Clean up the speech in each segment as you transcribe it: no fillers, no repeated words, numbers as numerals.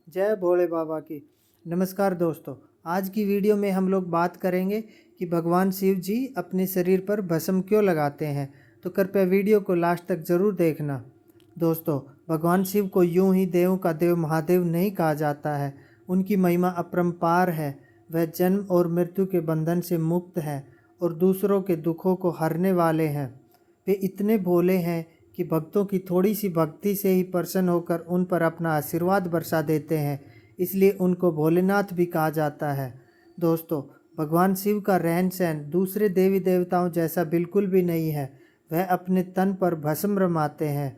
जय भोले बाबा की। नमस्कार दोस्तों, आज की वीडियो में हम लोग बात करेंगे कि भगवान शिव जी अपने शरीर पर भस्म क्यों लगाते हैं। तो कृपया वीडियो को लास्ट तक ज़रूर देखना। दोस्तों, भगवान शिव को यूं ही देवों का देव महादेव नहीं कहा जाता है। उनकी महिमा अपरंपार है। वह जन्म और मृत्यु के बंधन से मुक्त है और दूसरों के दुखों को हरने वाले हैं। वे इतने भोले हैं कि भक्तों की थोड़ी सी भक्ति से ही प्रसन्न होकर उन पर अपना आशीर्वाद बरसा देते हैं, इसलिए उनको भोलेनाथ भी कहा जाता है। दोस्तों, भगवान शिव का रहन सहन दूसरे देवी देवताओं जैसा बिल्कुल भी नहीं है। वह अपने तन पर भस्म रमाते हैं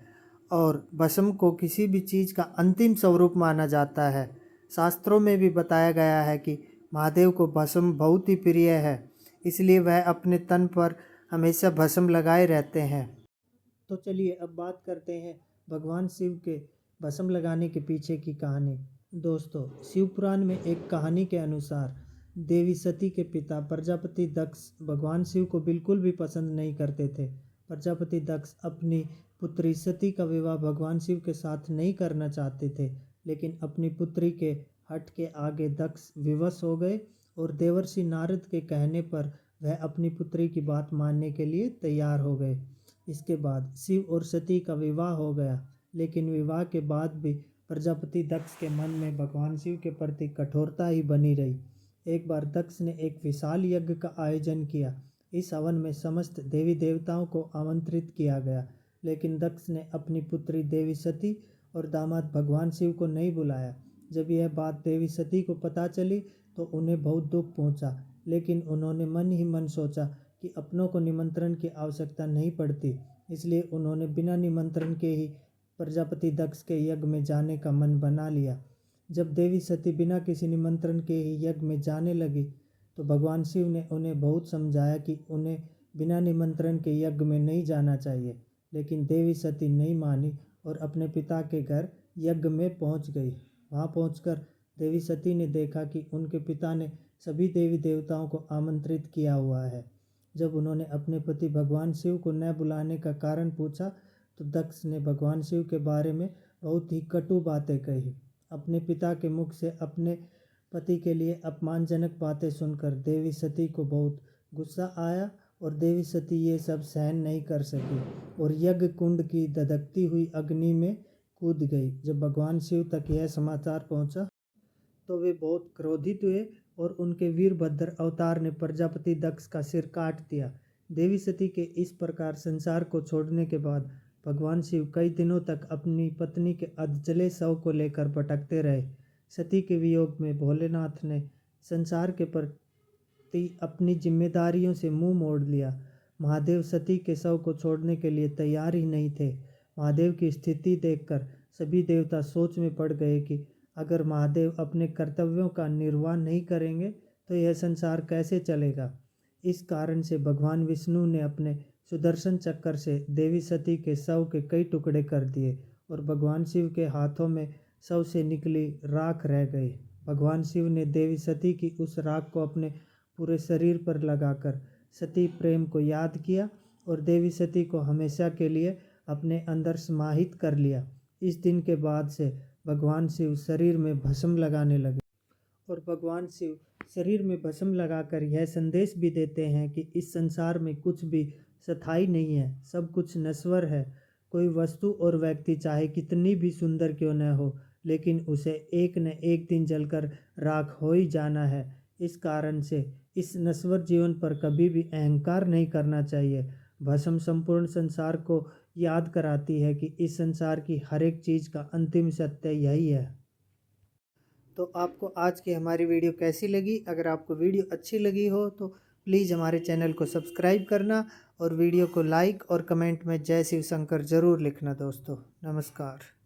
और भस्म को किसी भी चीज़ का अंतिम स्वरूप माना जाता है। शास्त्रों में भी बताया गया है कि महादेव को भस्म बहुत ही प्रिय है, इसलिए वह अपने तन पर हमेशा भस्म लगाए रहते हैं। तो चलिए अब बात करते हैं भगवान शिव के भस्म लगाने के पीछे की कहानी। दोस्तों, शिव पुराण में एक कहानी के अनुसार देवी सती के पिता प्रजापति दक्ष भगवान शिव को बिल्कुल भी पसंद नहीं करते थे। प्रजापति दक्ष अपनी पुत्री सती का विवाह भगवान शिव के साथ नहीं करना चाहते थे, लेकिन अपनी पुत्री के हट के आगे दक्ष विवश हो गए और देवर्षि नारद के कहने पर वह अपनी पुत्री की बात मानने के लिए तैयार हो गए। इसके बाद शिव और सती का विवाह हो गया, लेकिन विवाह के बाद भी प्रजापति दक्ष के मन में भगवान शिव के प्रति कठोरता ही बनी रही। एक बार दक्ष ने एक विशाल यज्ञ का आयोजन किया। इस हवन में समस्त देवी देवताओं को आमंत्रित किया गया, लेकिन दक्ष ने अपनी पुत्री देवी सती और दामाद भगवान शिव को नहीं बुलाया। जब यह बात देवी सती को पता चली तो उन्हें बहुत दुख पहुंचा, लेकिन उन्होंने मन ही मन सोचा कि अपनों को निमंत्रण की आवश्यकता नहीं पड़ती, इसलिए उन्होंने बिना निमंत्रण के ही प्रजापति दक्ष के यज्ञ में जाने का मन बना लिया। जब देवी सती बिना किसी निमंत्रण के ही यज्ञ में जाने लगी तो भगवान शिव ने उन्हें बहुत समझाया कि उन्हें बिना निमंत्रण के यज्ञ में नहीं जाना चाहिए, लेकिन देवी सती नहीं मानी और अपने पिता के घर यज्ञ में पहुंच गई। वहां पहुंचकर देवी सती ने देखा कि उनके पिता ने सभी देवी देवताओं को आमंत्रित किया हुआ है। जब उन्होंने अपने पति भगवान शिव को न बुलाने का कारण पूछा तो दक्ष ने भगवान शिव के बारे में बहुत ही कटु बातें कही। अपने पिता के मुख से अपने पति के लिए अपमानजनक बातें सुनकर देवी सती को बहुत गुस्सा आया और देवी सती ये सब सहन नहीं कर सकी और यज्ञ कुंड की धधकती हुई अग्नि में कूद गई। जब भगवान शिव तक यह समाचार पहुंचा तो वे बहुत क्रोधित हुए और उनके वीरभद्र अवतार ने प्रजापति दक्ष का सिर काट दिया। देवी सती के इस प्रकार संसार को छोड़ने के बाद भगवान शिव कई दिनों तक अपनी पत्नी के अधजले शव को लेकर भटकते रहे। सती के वियोग में भोलेनाथ ने संसार के प्रति अपनी जिम्मेदारियों से मुंह मोड़ लिया। महादेव सती के शव को छोड़ने के लिए तैयार ही नहीं थे। महादेव की स्थिति देखकर सभी देवता सोच में पड़ गए कि अगर महादेव अपने कर्तव्यों का निर्वाह नहीं करेंगे तो यह संसार कैसे चलेगा। इस कारण से भगवान विष्णु ने अपने सुदर्शन चक्कर से देवी सती के शव के कई टुकड़े कर दिए और भगवान शिव के हाथों में शव से निकली राख रह गई। भगवान शिव ने देवी सती की उस राख को अपने पूरे शरीर पर लगाकर सती प्रेम को याद किया और देवी सती को हमेशा के लिए अपने अंदर समाहित कर लिया। इस दिन के बाद से भगवान शिव शरीर में भस्म लगाने लगे और भगवान शिव शरीर में भस्म लगाकर यह संदेश भी देते हैं कि इस संसार में कुछ भी स्थायी नहीं है, सब कुछ नश्वर है। कोई वस्तु और व्यक्ति चाहे कितनी भी सुंदर क्यों न हो, लेकिन उसे एक न एक दिन जलकर राख हो ही जाना है। इस कारण से इस नश्वर जीवन पर कभी भी अहंकार नहीं करना चाहिए। भस्म संपूर्ण संसार को याद कराती है कि इस संसार की हर एक चीज़ का अंतिम सत्य यही है। तो आपको आज की हमारी वीडियो कैसी लगी? अगर आपको वीडियो अच्छी लगी हो तो प्लीज़ हमारे चैनल को सब्सक्राइब करना और वीडियो को लाइक और कमेंट में जय शिव शंकर ज़रूर लिखना। दोस्तों, नमस्कार।